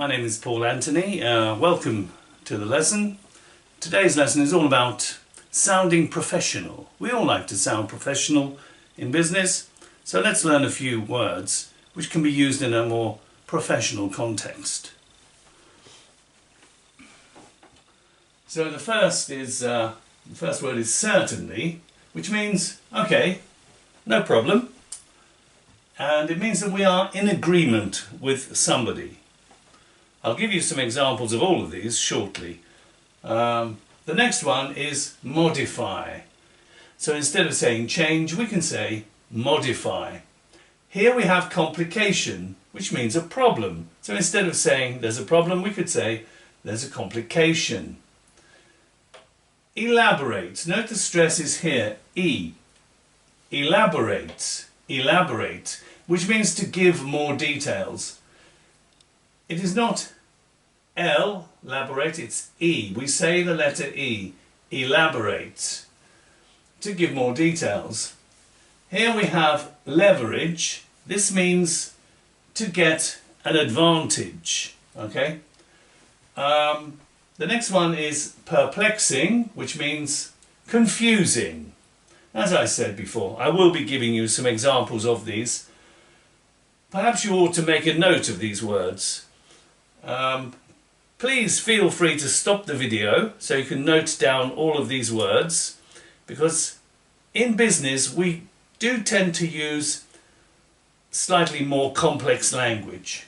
My name is Paul Anthony. Welcome to the lesson. Today's lesson is all about sounding professional. We all like to sound professional in business, so let's learn a few words which can be used in a more professional context. So the first word is certainly, which means okay, no problem, and it means that we are in agreement with somebody. I'll give you some examples of all of these shortly. The next one is modify. So instead of saying change, we can say modify. Here we have complication, which means a problem. So instead of saying there's a problem, we could say there's a complication. Elaborate. Note the stress is here, E. Elaborate. Elaborate, which means to give more details. It is not L, elaborate, it's E. We say the letter E, elaborate, to give more details. Here we have leverage. This means to get an advantage, okay? The next one is perplexing, which means confusing. As I said before, I will be giving you some examples of these. Perhaps you ought to make a note of these words. Please feel free to stop the video so you can note down all of these words, because in business we do tend to use slightly more complex language,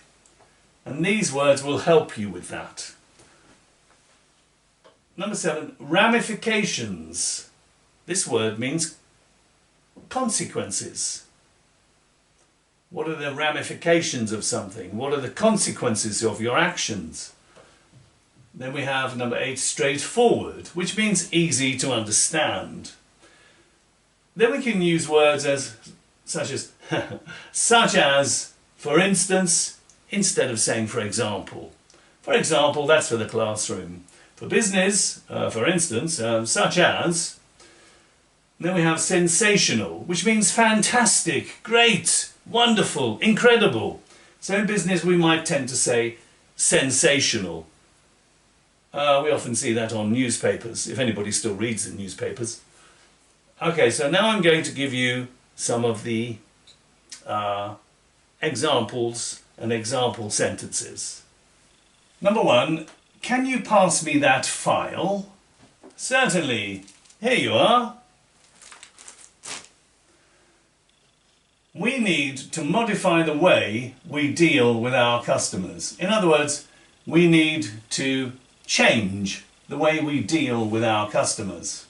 and these words will help you with that. Number 7, ramifications. This word means consequences. What are the ramifications of something? What are the consequences of your actions? Then we have number 8, straightforward, which means easy to understand. Then we can use words such as, for instance, instead of saying for example. For example, that's for the classroom. For business, for instance, such as. Then we have sensational, which means fantastic, great, wonderful, incredible. So in business we might tend to say sensational. We often see that on newspapers, if anybody still reads the newspapers. Okay, so now I'm going to give you some of the examples and example sentences. Number 1, can you pass me that file? Certainly. Here you are. We need to modify the way we deal with our customers. In other words, we need to change the way we deal with our customers.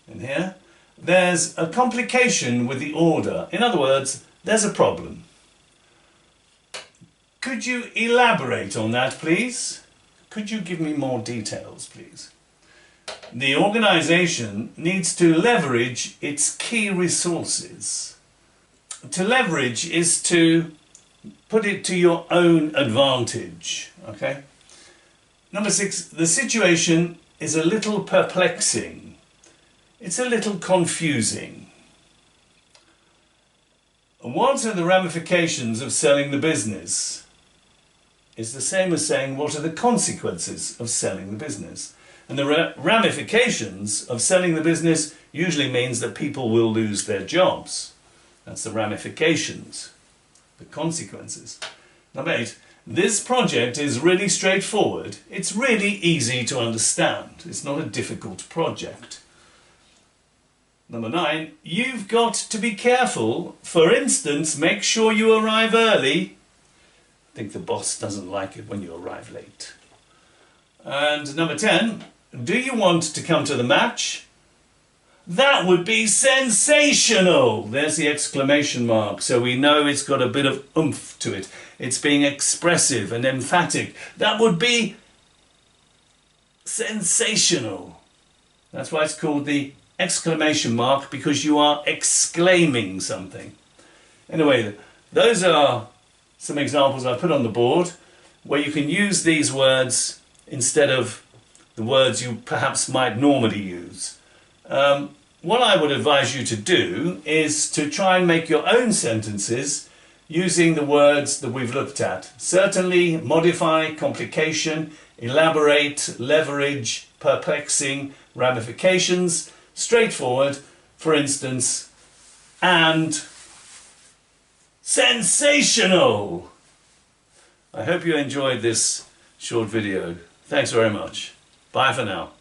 And here, there's a complication with the order. In other words, there's a problem. Could you elaborate on that, please? Could you give me more details, please? The organisation needs to leverage its key resources. To leverage is to put it to your own advantage, okay? Number 6, the situation is a little perplexing. It's a little confusing. What are the ramifications of selling the business? It's the same as saying what are the consequences of selling the business. And the ramifications of selling the business usually means that people will lose their jobs. That's the ramifications, the consequences. Number 8, this project is really straightforward. It's really easy to understand. It's not a difficult project. Number 9, you've got to be careful. For instance, make sure you arrive early. I think the boss doesn't like it when you arrive late. And number 10, do you want to come to the match? That would be sensational! There's the exclamation mark, so we know it's got a bit of oomph to it. It's being expressive and emphatic. That would be sensational. That's why it's called the exclamation mark, because you are exclaiming something. Anyway, those are some examples I put on the board where you can use these words instead of the words you perhaps might normally use. What I would advise you to do is to try and make your own sentences using the words that we've looked at. Certainly, modify, complication, elaborate, leverage, perplexing, ramifications, straightforward, for instance, and sensational. I hope you enjoyed this short video. Thanks very much. Bye for now.